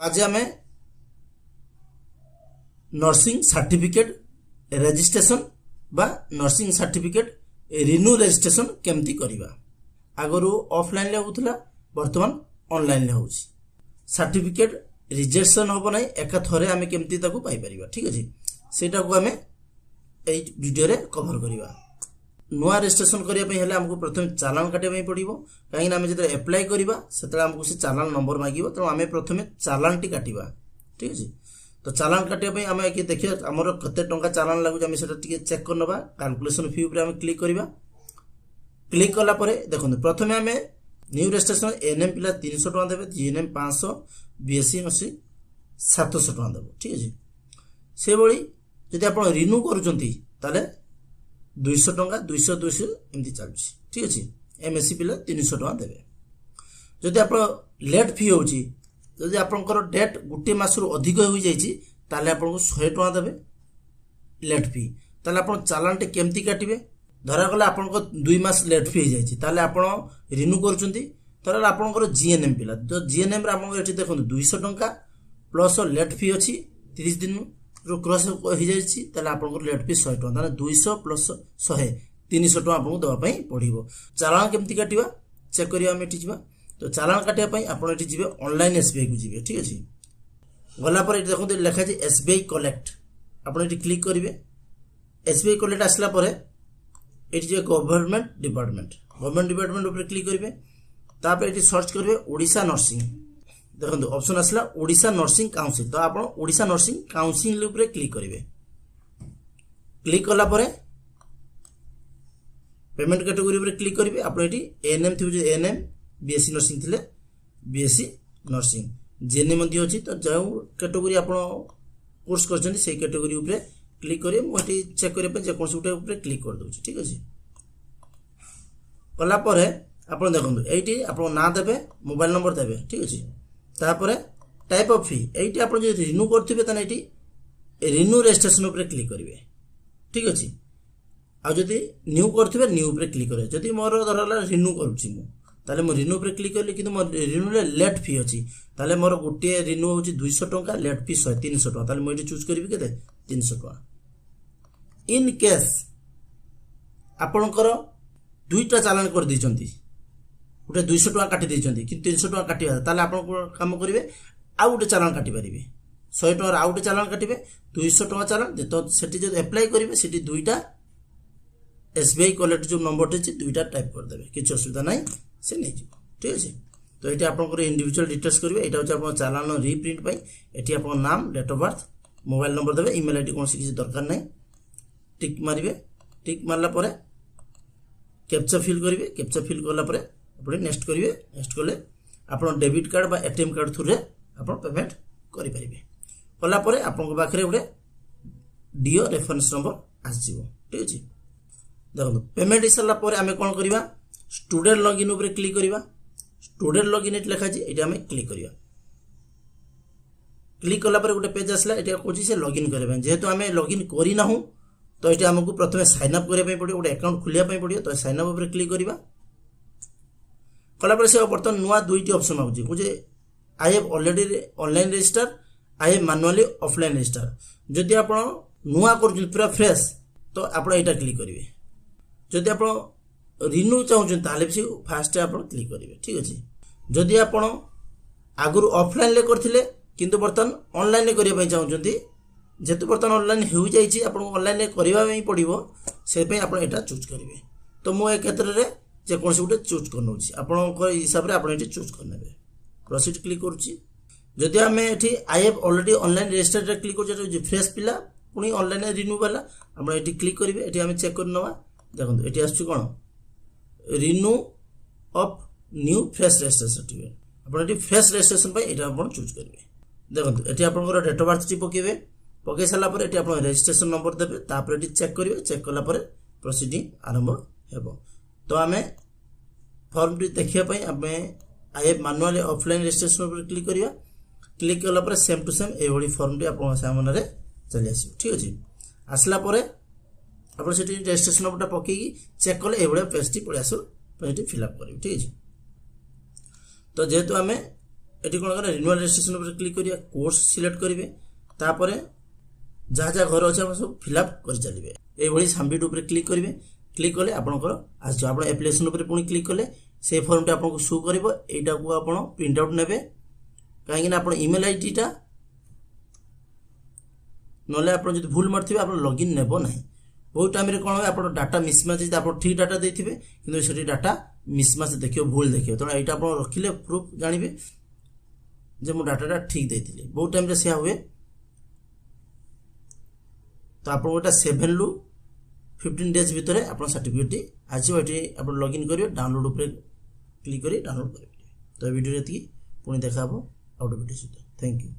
आज आम nursing certificate registration बा नर्सिंग सर्टिफिकेट रिन्यू रेजिस्ट्रेशन केमती करवा। आगु ऑफलाइन होता बर्तमान ऑनलाइन हो सर्टिफिकेट रिजेक्शन हम ना एका थरे आम केमती पाइपर। ठीक अच्छे सेटा को आम वीडियो रे कवर करवा। नुआ रेजिस्ट्रेशन करने आमको प्रथम चालान काटापी पड़ो कहीं आम जो एप्लाय करवा से आमको से चालान नंबर मांगे तेणु आम प्रथम चालान टी काटा। ठीक अच्छे तो चालान काटापी आम कि देखिए आमर केते टंका चालान लगुच आम से चेक कर नवा। कैलकुलेशन फी उपर आम क्लिक करवा। क्लिक कला देखो प्रथम आम न्यू रेजिस्ट्रेशन एनएम पिला 300 टका देवे, जीएनएम 500, बीएससी नर्सिंग 700 टका देव। ठीक अच्छे से भाई जदि आप रिन्यू करें 200 टका 200 200 एमती चलुଛି। ठीक अच्छे एमएससी पिला 300 टका देवे। जदि आप लेट फी हो जदि आपंकर डेट गोटे मासरू अधिक हो जाए आपको 100 टका देवे लेट फी। ताले आप चालान टे केमती काटिबे धरागला आप 2 मास लेट फी हो जाए आप रिन्यू कर आपंकर जीएनएम पिला तो जीएनएम आप देखो 200 टका प्लस लेट फी अच्छी 30 दिन क्रॉस हो जाए आपको लेट फी 100 टका 200 प्लस 100 300 टका आपको देवाई पड़ो। चालान केमती काटिबा चेक करिया हम एठी तो चालान काटापी आप जी ऑनलाइन एसबीआई को जी। ठीक अच्छे गलापर ये देखो लिखा है एसबीआई कलेक्ट आप क्लिक करेंगे। एसबीआई कलेक्ट आसला ये गवर्नमेंट डिपार्टमेंट उपर क्लिक करेंगे। तापर ये सर्च करेंगे ओडिशा नर्सिंग देखो ऑप्शन आसला ओडिशा नर्सिंग काउंसिल तो आप ओडिशा नर्सिंग काउंसिल उपर क्लिक करेंगे। क्लिक कला पेमेंट कैटेगरी उपर क्लिक करेंगे। आप एएनएम थी एएनएम बीएससी नर्सिंग थे बीएससी नर्सिंग जीएनएम अच्छी तो जो कैटेगरी आप कोर्स कर कैटेगरी उपर क्लिक करेंगे। मुझे चेक करने जेकोसी गोटे क्लिक कर दूसरी। ठीक अच्छे कलापर आप देखो ये आप ना देवे मोबाइल नंबर देवे। ठीक अच्छे तापर टाइप ऑफ फी ये आप रिन्यू करेंगे ये रिन्यू रेजिस्ट्रेशन उपर क्लिक करेंगे। ठीक अच्छे आदि न्यू करेंगे न्यू उपर क्लिक करेंगे। जदि मोर धरला रिन्यू करुँची ताले मो रिन्यू पर क्लिक कली कि मोर रिन्यू लेट फी अच्छी ताले मोर गोटे रिन्यू हो 200 टका लेट फी 300 टका ताले मुझे चूज करी के 300 टका। इन केस आपणकर दुईटा चालान कर देइचंती गोटे 200 टका काटी देइचंती कि 300 टका काटिबा ताले आपण काम करिवे आ गोटे चालान काटि परिबे 100 टका आ गोटे चालान काटिबे 200 टका चालान तो सेठी जो अप्लाई करिवे सेठी दुईटा एसबीआई कलेक्ट जो नंबर टे दुईटा टाइप कर देबे किछ असुविधा नाही से नहीं जी। ठीक अच्छे तो ये आप इंडिविजुअल डिटेल्स करेंगे। यहाँ हूँ आप चालान रिप्रिंट ये आप नाम date of birth mobile number देवे इमेल आईडी कौन किसी दरकार नहीं टिक मारे। टिक मारला कैप्चा फिल करेंगे। कैप्चा फिल कलापर आप नेक्स्ट करेंगे। नेक्स्ट कले आप डेबिट कार्ड बा एटीएम कार्ड थ्रू आप पेमेंट करेंगे। कलापर आपन पाखे गोटे डीओ रेफरेंस नंबर आसो। ठीक अच्छे देखो पेमेंट हो सारापर आम कौन करवा स्टूडेंट लॉगिन उपर क्लिक करवा। स्टूडेंट लॉगिन ये लिखा है ये आम क्लिक करवा। क्लिक कलापर गोटे पेज आसला ये कौन से लॉगिन करवा जेहेतु आम लॉगिन करना तो ये आमको प्रथम साइन अप करने पड़ो गोटे अकाउंट खोलिया पड़ो तो साइन अप उपर क्लिक करवा। कलापर से बर्तमान नुआ दुईटी ऑप्शन आउची मुझे I have already online register I have manually offline register. जदि आप नुआ कर पूरा फ्रेश तो आप यहाँ क्लिक करेंगे। जदि आप रिन्यू चाहते भी फास्ट आप क्लिक करेंगे। ठीक अच्छे जदि आप आगुरी ऑफलाइन करते किंतु बर्तमान ऑनलाइन करने चाहते जेहेतु बर्तमान ऑनलाइन हो जाए आपको ऑनलाइन करने पड़ो से आप चूज करेंगे। तो मुझे क्षेत्र में जेकोसी गोटे चूज कर आप हिसाब से आप चूज करने प्रोसीड क्लिक करुच्ची। जदि आम ये I have already online register click कर फ्रेश पिला पुणी ऑनलाइन रिन्यू वाला आप ये क्लिक करेंगे। ये आम चेक कर नवा देखो ये आस कौन renew of new fresh registration certificate आप फ्रेश रजिस्ट्रेशन ये आप चूज करेंगे। देखो ये आप डेट ऑफ बर्थ टी पकेबे पकई सारापर ये आप रजिस्ट्रेशन नंबर देवे तापर ये चेक करेंगे। चेक कलापर प्रोसीडिंग आरंभ हो तो आम फॉर्म टी देखापी आम I have manually offline registration पर क्लिक करवा। क्लिक कलापर सेम टू सेम ये फॉर्म टी आप सामने चली आस। ठीक अच्छे आसला आप रजिस्ट्रेशन नंबर पकई चेक कले ये पेज टी पड़े आस फिलअप करेंगे। ठीक है तो जेहेतु आम एटी कौन करेंगे रिन्यूअल रजिस्ट्रेशन पर क्लिक करिए कोर्स सिलेक्ट करेंगे तापर जहाँ जहाँ घर अच्छे आप सब फिलअप कर चलिए ये सबमिट उपर क्लिक करेंगे क्लिक कले आपंकर आस एप्लिकेशन उपर पुणी क्लिक कले से फॉर्म टा आपको शो कर यटा को आप प्रिंट आउट ने कहीं आप इमेल आईडीटा ना आप भूल मारे आप लॉगिन नेब ना बहुत टाइम कौन है आप डाटा मिसमैच आप ठीक डाटा देते कि डाटा मिसमैच देखिए भूल देखिए तेना यहाँ आप रखिले प्रूफ जानवे जे मो डाटा ठीक देती बहुत टाइम से हुए तो आप 7 रू 15 डेज भितर आप सर्टिफिकेट आसो ये आप लॉगिन करेंगे डाउनलोड उपर क्लिक कर डाउनलोड करेंगे तो वीडियो पुणी देखा आउट वीडियो सहित थैंक यू।